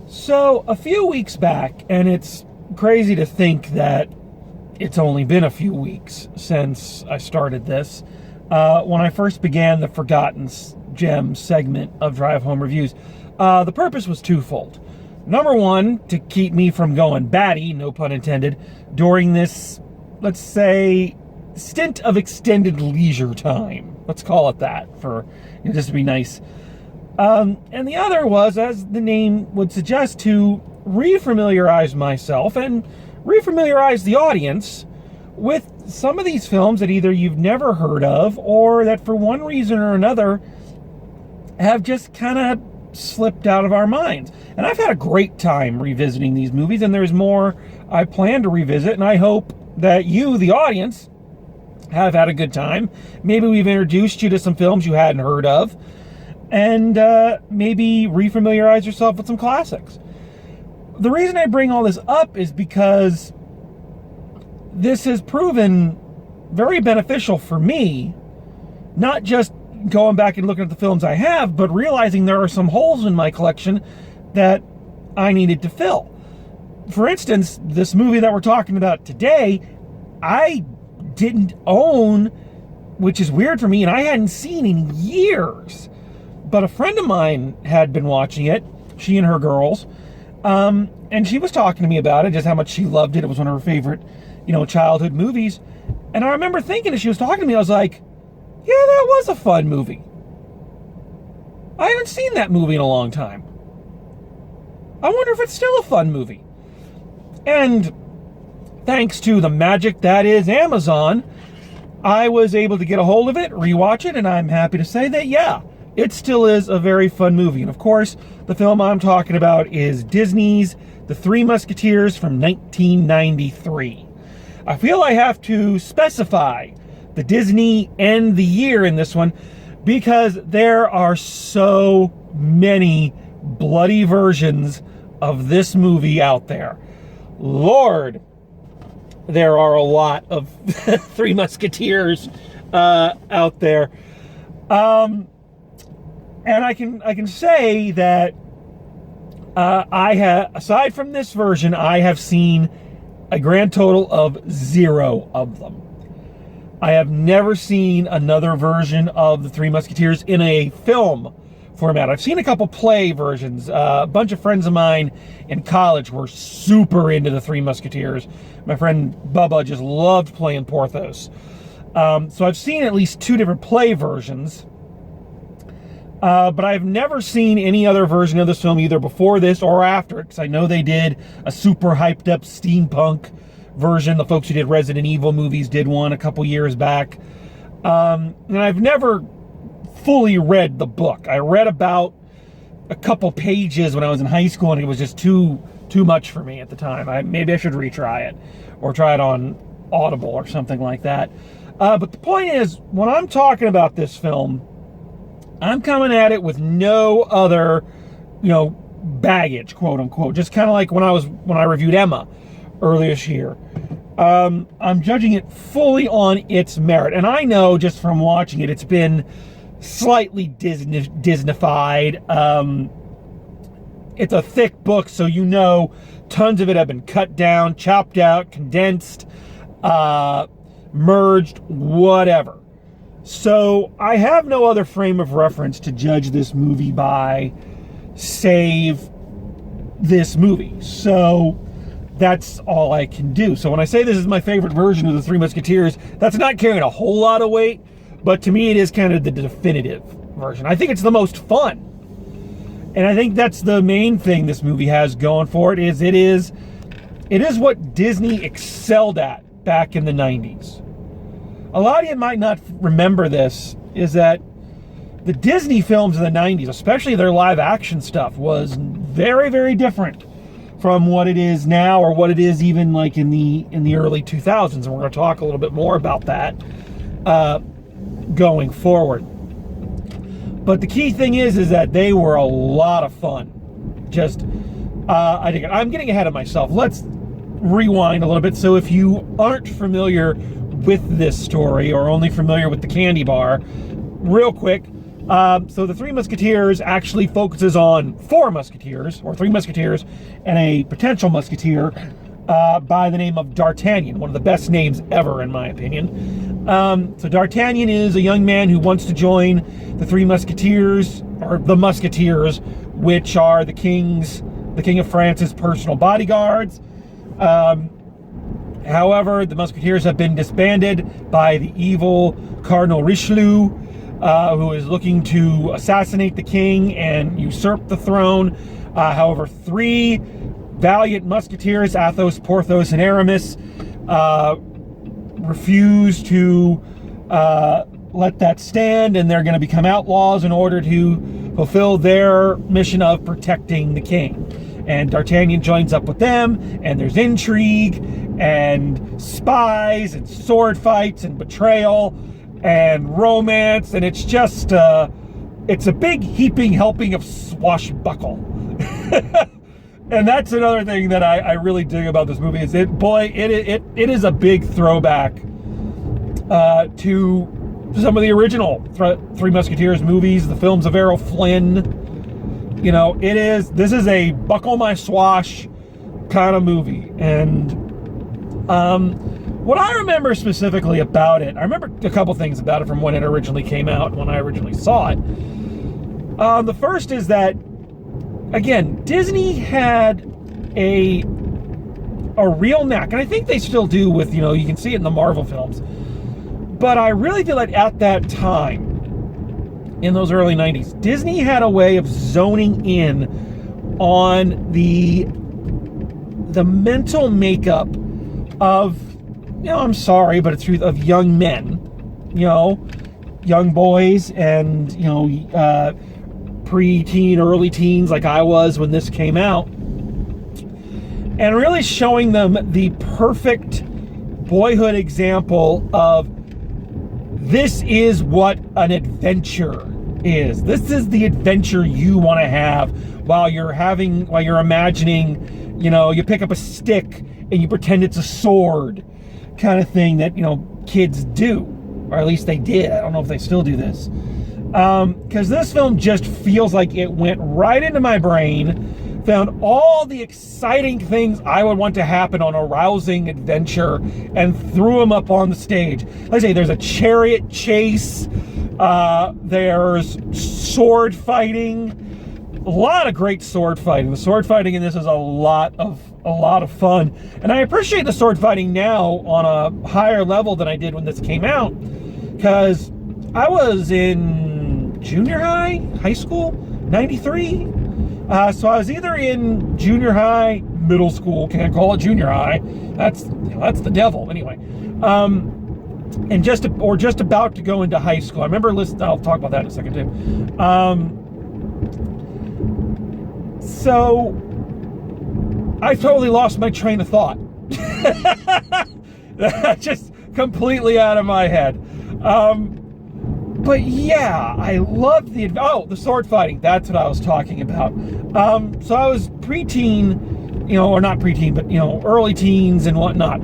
So, a few weeks back, and it's crazy to think that it's only been a few weeks since I started this, when I first began the Forgotten Gems segment of Drive Home Reviews, the purpose was twofold. Number one, to keep me from going batty, no pun intended, during this, let's say, stint of extended leisure time. Let's call it that, for just to be nice. And the other was, as the name would suggest, to refamiliarize myself and refamiliarize the audience with some of these films that either you've never heard of or that for one reason or another have just kind of slipped out of our minds. And I've had a great time revisiting these movies, and there's more I plan to revisit, and I hope that you, the audience, have had a good time. Maybe we've introduced you to some films you hadn't heard of, and maybe refamiliarize yourself with some classics. The reason I bring all this up is because this has proven very beneficial for me, not just going back and looking at the films I have, but realizing there are some holes in my collection that I needed to fill. For instance, this movie that we're talking about today, I didn't own, which is weird for me, and I hadn't seen in years. But a friend of mine had been watching it, she and her girls, and she was talking to me about it, just how much she loved it. It was one of her favorite, childhood movies. And I remember thinking, as she was talking to me, I was like, yeah, that was a fun movie. I haven't seen that movie in a long time. I wonder if it's still a fun movie. And thanks to the magic that is Amazon, I was able to get a hold of it, rewatch it, and I'm happy to say that, yeah, it still is a very fun movie. And of course, the film I'm talking about is Disney's The Three Musketeers from 1993. I feel I have to specify the Disney and the year in this one because there are so many bloody versions of this movie out there. Lord, there are a lot of Three Musketeers out there. And I can say that aside from this version, I have seen a grand total of 0 of them. I have never seen another version of the Three Musketeers in a film format. I've seen a couple play versions. A bunch of friends of mine in college were super into the Three Musketeers. My friend Bubba just loved playing Porthos. So I've seen at least 2 different play versions. But I've never seen any other version of this film either before this or after it, because I know they did a super hyped up steampunk version. The folks who did Resident Evil movies did one a couple years back. And I've never fully read the book. I read about a couple pages when I was in high school, and it was just too much for me at the time. Maybe I should retry it or try it on Audible or something like that. But the point is, when I'm talking about this film, I'm coming at it with no other, baggage, quote unquote. Just kind of like when I reviewed Emma earlier this year. I'm judging it fully on its merit. And I know just from watching it, it's been slightly Disneyfied. It's a thick book, so tons of it have been cut down, chopped out, condensed, merged, whatever. So I have no other frame of reference to judge this movie by, save this movie. So that's all I can do. So when I say this is my favorite version of the Three Musketeers, that's not carrying a whole lot of weight, but to me it is kind of the definitive version. I think it's the most fun. And I think that's the main thing this movie has going for it, is it is what Disney excelled at back in the 90s. A lot of you might not remember this, is that the Disney films in the 90s, especially their live action stuff, was very, very different from what it is now, or what it is even like in the early 2000s. And we're going to talk a little bit more about that going forward. But the key thing is that they were a lot of fun. I think I'm getting ahead of myself. Let's rewind a little bit. So if you aren't familiar with this story, or only familiar with the candy bar, real quick, So the Three Musketeers actually focuses on four musketeers, or three musketeers, and a potential musketeer by the name of D'Artagnan, one of the best names ever, in my opinion. So D'Artagnan is a young man who wants to join the Three Musketeers, or the Musketeers, which are the King of France's personal bodyguards. However, the Musketeers have been disbanded by the evil Cardinal Richelieu, who is looking to assassinate the king and usurp the throne. However, three valiant musketeers, Athos, Porthos, and Aramis, refuse to let that stand, and they're going to become outlaws in order to fulfill their mission of protecting the king. And D'Artagnan joins up with them, and there's intrigue and spies and sword fights and betrayal and romance, and it's just it's a big heaping helping of swashbuckle. And that's another thing that I really dig about this movie, is it is a big throwback to some of the original Three Musketeers movies, the films of Errol Flynn. You know, this is a buckle my swash kind of movie. And what I remember specifically about it, I remember a couple things about it from when it originally came out, when I originally saw it. The first is that, again, Disney had a real knack, and I think they still do with, you can see it in the Marvel films. But I really feel like at that time, in those early 90s, Disney had a way of zoning in on the mental makeup of, I'm sorry, but it's true, of young men, young boys and, pre-teen, early teens like I was when this came out, and really showing them the perfect boyhood example of, this is what an adventure is. This is the adventure you want to have while you're imagining, you pick up a stick and you pretend it's a sword, kind of thing that, kids do, or at least they did. I don't know if they still do this. Because this film just feels like it went right into my brain, found all the exciting things I would want to happen on a rousing adventure, and threw them up on the stage. Like I say, there's a chariot chase, there's sword fighting, a lot of great sword fighting. The sword fighting in this is a lot of fun, and I appreciate the sword fighting now on a higher level than I did when this came out, because I was in junior high school, 93. So I was either in junior high, middle school, can't call it junior high. That's the devil, anyway. And just about to go into high school. I remember I'll talk about that in a second too. So I totally lost my train of thought. Just completely out of my head. But yeah, I loved the sword fighting. That's what I was talking about. So I was preteen, or not preteen, but, early teens and whatnot.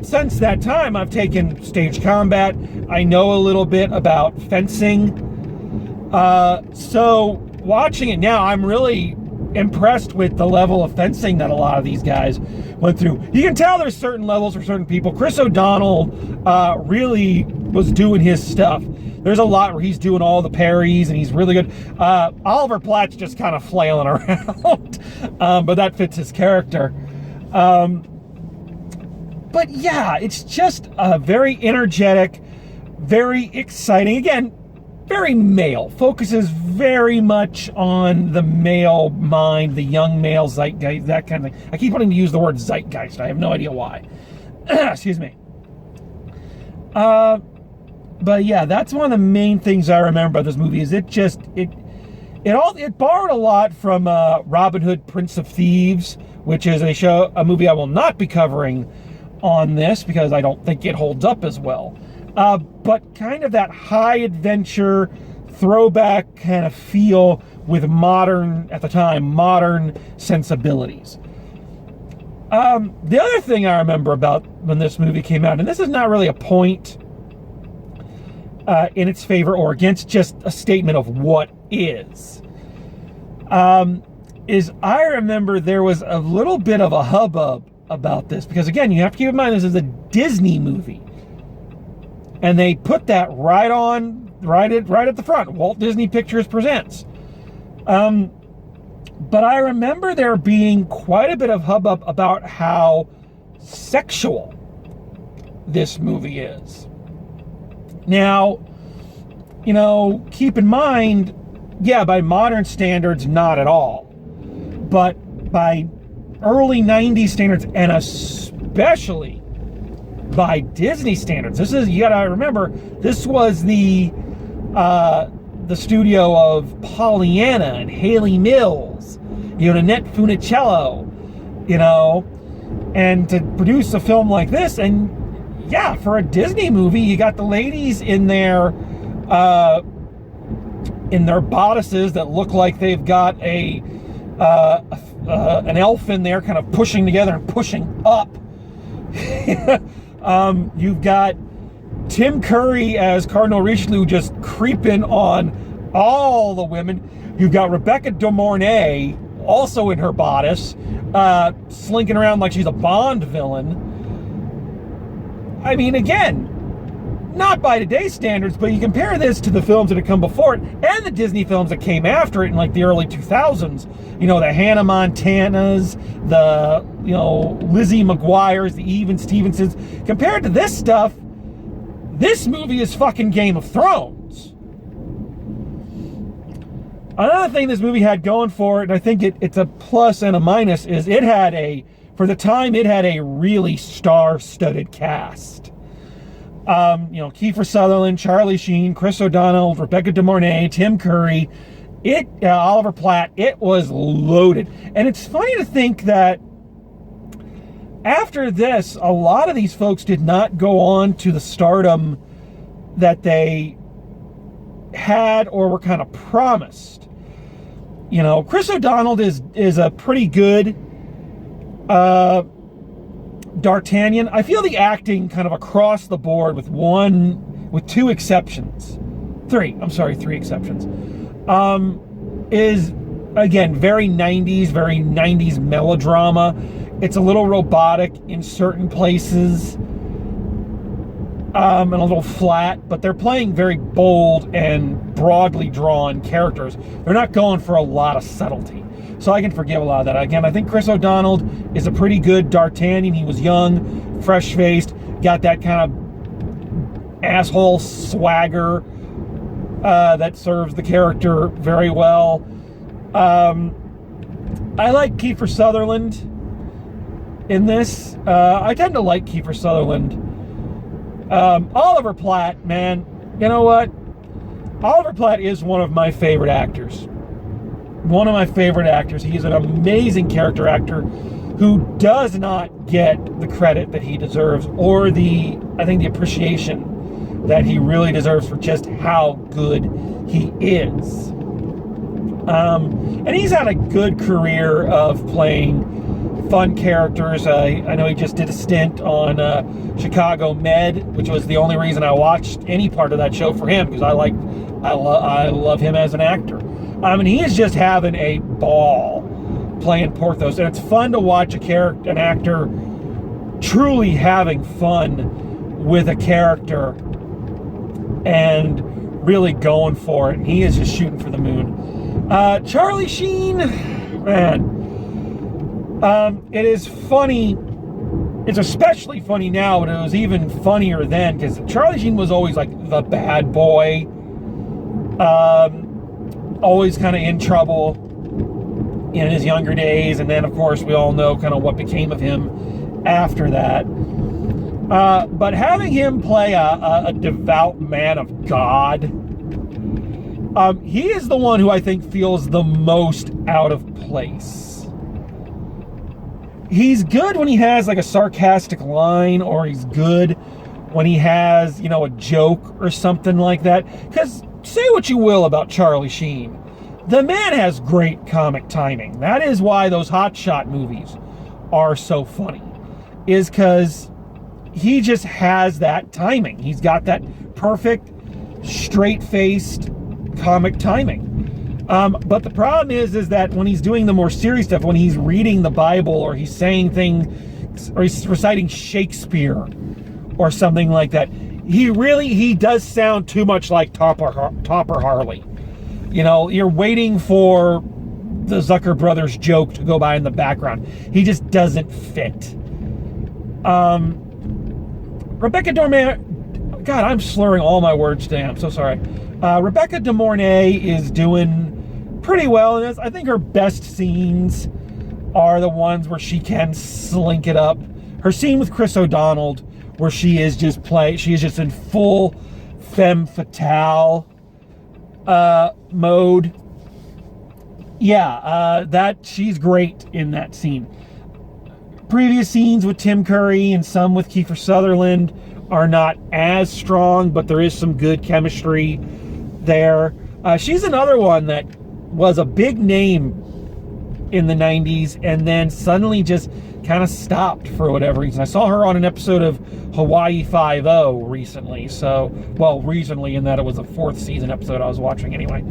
Since that time, I've taken stage combat. I know a little bit about fencing. So watching it now, I'm really impressed with the level of fencing that a lot of these guys went through. You can tell there's certain levels for certain people. Chris O'Donnell really was doing his stuff. There's a lot where he's doing all the parries and he's really good. Oliver Platt's just kind of flailing around, but that fits his character. But yeah, it's just a very energetic, very exciting, again, very male, focuses very much on the male mind, the young male zeitgeist, that kind of thing. I keep wanting to use the word zeitgeist. I have no idea why. Excuse me. But yeah, that's one of the main things I remember about this movie, is it borrowed a lot from Robin Hood, Prince of Thieves, which is a movie I will not be covering on this because I don't think it holds up as well. But kind of that high adventure throwback kind of feel with modern sensibilities. The other thing I remember about when this movie came out, and this is not really a point, in its favor or against, just a statement of what is I remember there was a little bit of a hubbub about this, because again, you have to keep in mind this is a Disney movie, and they put that right at the front. Walt Disney Pictures presents. But I remember there being quite a bit of hubbub about how sexual this movie is. Now, keep in mind, yeah, by modern standards, not at all. But by early 90s standards, and especially by Disney standards, you gotta remember, this was the studio of Pollyanna and Haley Mills, Nanette Funicello, and to produce a film like this, and yeah, for a Disney movie, you got the ladies in their bodices that look like they've got an elf in there kind of pushing together and pushing up. You've got Tim Curry as Cardinal Richelieu just creeping on all the women. You've got Rebecca De Mornay also in her bodice, slinking around like she's a Bond villain. I mean, again, not by today's standards, but you compare this to the films that have come before it and the Disney films that came after it in like the early 2000s. The Hannah Montanas, the, Lizzie McGuires, the Even Stevensons. Compared to this stuff, this movie is fucking Game of Thrones. Another thing this movie had going for it, and I think it's a plus and a minus, is for the time, it had a really star-studded cast. Kiefer Sutherland, Charlie Sheen, Chris O'Donnell, Rebecca De Mornay, Tim Curry, Oliver Platt. It was loaded. And it's funny to think that after this, a lot of these folks did not go on to the stardom that they had or were kind of promised. Chris O'Donnell is a pretty good D'Artagnan. I feel the acting kind of across the board with three exceptions, is again very 90s melodrama. It's a little robotic in certain places, and a little flat, but they're playing very bold and broadly drawn characters. They're not going for a lot of subtlety. So I can forgive a lot of that. Again, I think Chris O'Donnell is a pretty good D'Artagnan. He was young, fresh-faced, got that kind of asshole swagger that serves the character very well. I like Kiefer Sutherland in this. I tend to like Kiefer Sutherland. Oliver Platt, man, you know what? Oliver Platt is one of my favorite actors. One of my favorite actors. He's an amazing character actor who does not get the credit that he deserves, or the appreciation that he really deserves for just how good he is. And he's had a good career of playing fun characters. I know he just did a stint on Chicago Med, which was the only reason I watched any part of that show for him, because I love him as an actor. He is just having a ball playing Porthos, and it's fun to watch an actor truly having fun with a character and really going for it. And he is just shooting for the moon. Charlie Sheen, man, it is funny. It's especially funny now, but it was even funnier then, because Charlie Sheen was always like the bad boy. Always kind of in trouble in his younger days, and then of course we all know kind of what became of him after that. But having him play a devout man of God, he is the one who I think feels the most out of place. He's good when he has like a sarcastic line, or he's good when he has, a joke or something like that. Because say what you will about Charlie Sheen, the man has great comic timing. That is why those Hot Shot movies are so funny, is because he just has that timing. He's got that perfect straight-faced comic timing. But the problem is that when he's doing the more serious stuff, when he's reading the Bible, or he's saying things, or he's reciting Shakespeare or something like that, he does sound too much like Topper Harley. You know, you're waiting for the Zucker brothers joke to go by in the background. He just doesn't fit. Rebecca De Mornay, God, I'm slurring all my words today. I'm so sorry. Rebecca De Mornay is doing pretty well in this. I think her best scenes are the ones where she can slink it up. Her scene with Chris O'Donnell, where she is just in full femme fatale mode. Yeah, that she's great in that scene. Previous scenes with Tim Curry and some with Kiefer Sutherland are not as strong, but there is some good chemistry there. She's another one that was a big name in the 90s and then suddenly just kind of stopped for whatever reason. I saw her on an episode of Hawaii Five-0 recently. Recently in that it was a 4th season episode I was watching anyway.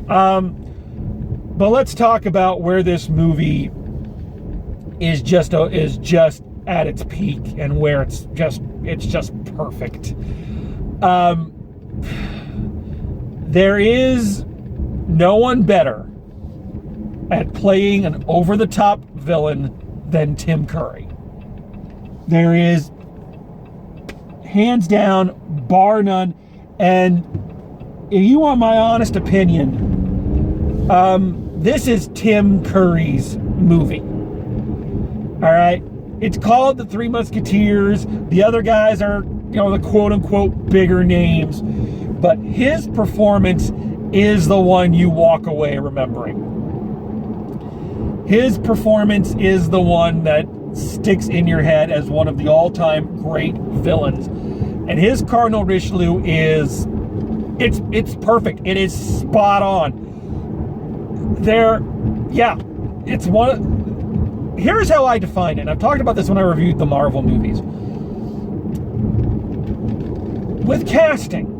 But let's talk about where this movie is just at its peak and where it's just perfect. There is no one better at playing an over-the-top villain than Tim Curry. There is, hands down, bar none. And if you want my honest opinion, this is Tim Curry's movie. All right? It's called The Three Musketeers. The other guys are, the quote-unquote bigger names. But his performance is the one you walk away remembering. His performance is the one that sticks in your head as one of the all-time great villains. And his Cardinal Richelieu is, it's perfect. It is spot on. Here's how I define it. And I've talked about this when I reviewed the Marvel movies. With casting,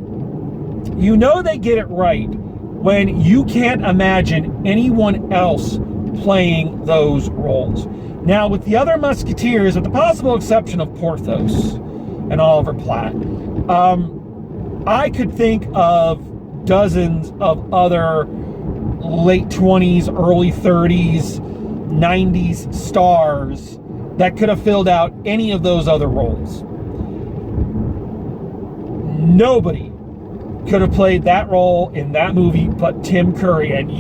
they get it right when you can't imagine anyone else playing those roles. Now, with the other Musketeers, with the possible exception of Porthos and Oliver Platt, I could think of dozens of other late 20s, early 30s, 90s stars that could have filled out any of those other roles. Nobody could have played that role in that movie but Tim Curry. And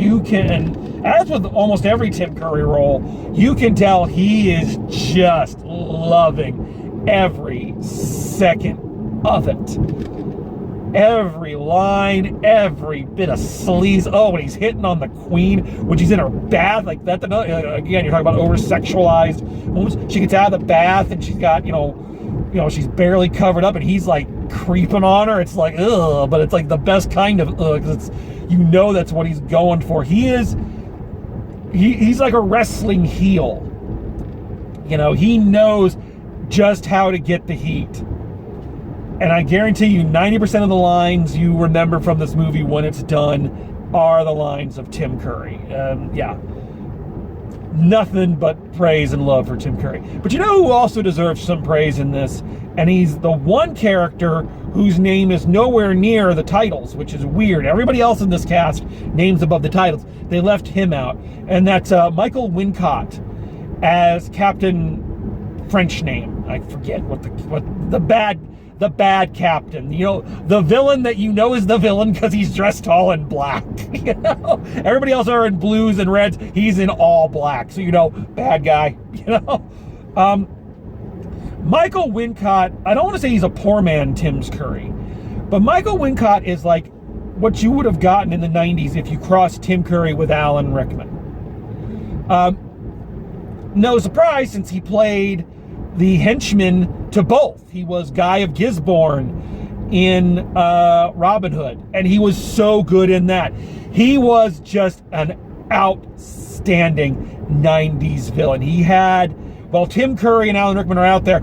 as with almost every Tim Curry role, you can tell he is just loving every second of it. Every line, every bit of sleaze. Oh, when he's hitting on the queen, when she's in her bath, like that. Again, you're talking about over-sexualized moments. She gets out of the bath and she's got, she's barely covered up and he's like creeping on her. It's like, ugh, but it's like the best kind of ugh, because that's what he's going for. He's like a wrestling heel. He knows just how to get the heat. And I guarantee you 90% of the lines you remember from this movie when it's done are the lines of Tim Curry. Nothing but praise and love for Tim Curry. But who also deserves some praise in this? And he's the one character whose name is nowhere near the titles, which is weird. Everybody else in this cast names above the titles. They left him out. And that's Michael Wincott as Captain French name. I forget what the bad captain, the villain that is the villain because he's dressed all in black. Everybody else are in blues and reds. He's in all black, so bad guy. Michael Wincott, I don't want to say he's a poor man Tim Curry, but Michael Wincott is like what you would have gotten in the 90s if you crossed Tim Curry with Alan Rickman. No surprise, since he played the henchman to both. He was Guy of Gisborne in Robin Hood, and he was so good in that. He was just an outstanding 90s villain. He had, while Tim Curry and Alan Rickman are out there,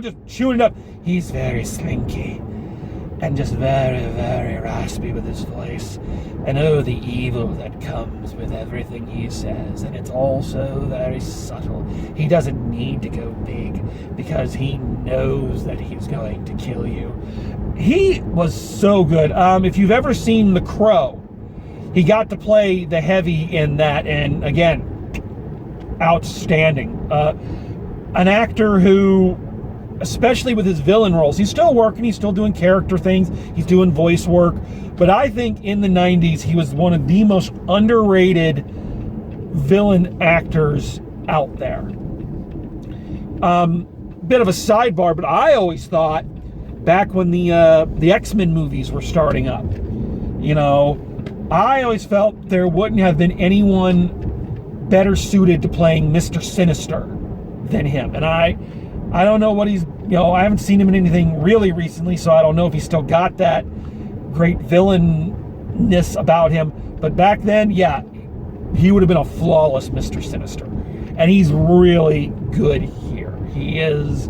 just chewing it up, he's very slinky. and just very, very raspy with his voice. And oh, the evil that comes with everything he says. And it's also very subtle. He doesn't need to go big because he knows that he's going to kill you. He was so good. If you've ever seen The Crow, he got to play the heavy in that. And again, outstanding. An actor who, especially with his villain roles, he's still working, he's still doing character things, he's doing voice work, but I think in the 90s he was one of the most underrated villain actors out there. Bit of a sidebar, but I always thought, back when the X-Men movies were starting up, you know, I always felt there wouldn't have been anyone better suited to playing Mr. Sinister than him. And I don't know what he's, you know, I haven't seen him in anything really recently, so I don't know if he's still got that great villainness about him. But back then, yeah, he would have been a flawless Mr. Sinister. And he's really good here. He is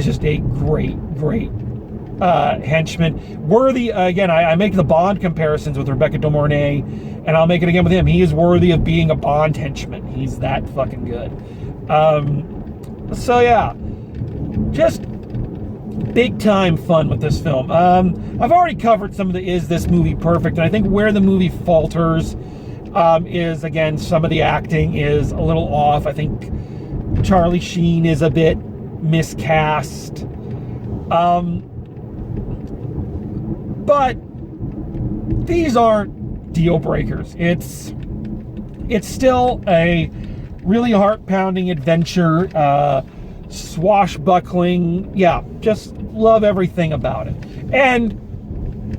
just a great henchman. Worthy, again, I make the Bond comparisons with Rebecca De Mornay, and I'll make it again with him. He is worthy of being a Bond henchman. He's that fucking good. So yeah, just big time fun with this film. I've already covered some of the is this movie perfect, and I think where the movie falters is, again, some of the acting is a little off. I think Charlie Sheen is a bit miscast. But these aren't deal breakers. It's still a really heart-pounding adventure, swashbuckling. Yeah, just love everything about it. And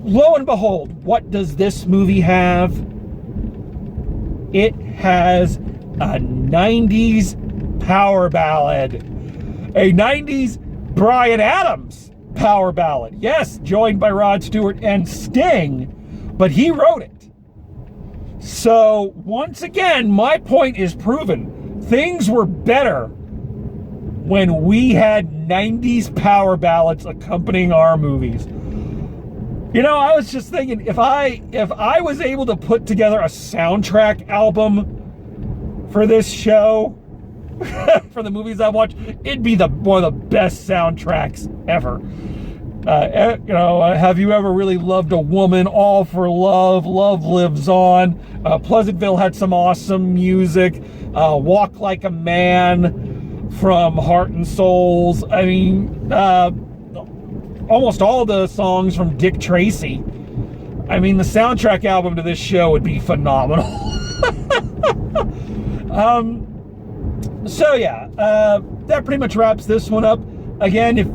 lo and behold, what does this movie have? It has a 90s power ballad. A 90s Bryan Adams power ballad. Yes, joined by Rod Stewart and Sting, but he wrote it. So, once again, my point is proven. Things were better when we had 90s power ballads accompanying our movies. You know, I was just thinking, if I was able to put together a soundtrack album for this show, for the movies I've watched, it'd be one of the best soundtracks ever. You know, Have You Ever Really Loved a Woman? All for Love, Love Lives On. Pleasantville had some awesome music. Walk Like a Man from Heart and Souls. I mean, almost all the songs from Dick Tracy. I mean, the soundtrack album to this show would be phenomenal. So yeah, that pretty much wraps this one up. Again, if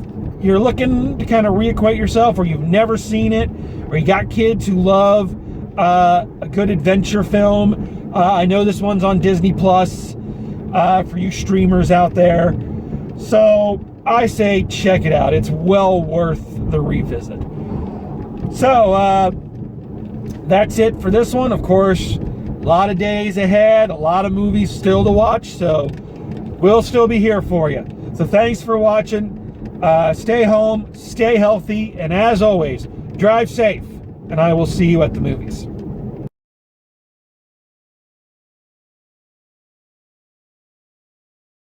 you're looking to kind of reacquaint yourself, or you've never seen it, or you got kids who love a good adventure film, I know this one's on Disney Plus for you streamers out there. So I say check it out. It's well worth the revisit. So that's it for this one. Of course, a lot of days ahead, a lot of movies still to watch, so we'll still be here for you. So thanks for watching. Stay home, stay healthy, and as always, drive safe, and I will see you at the movies.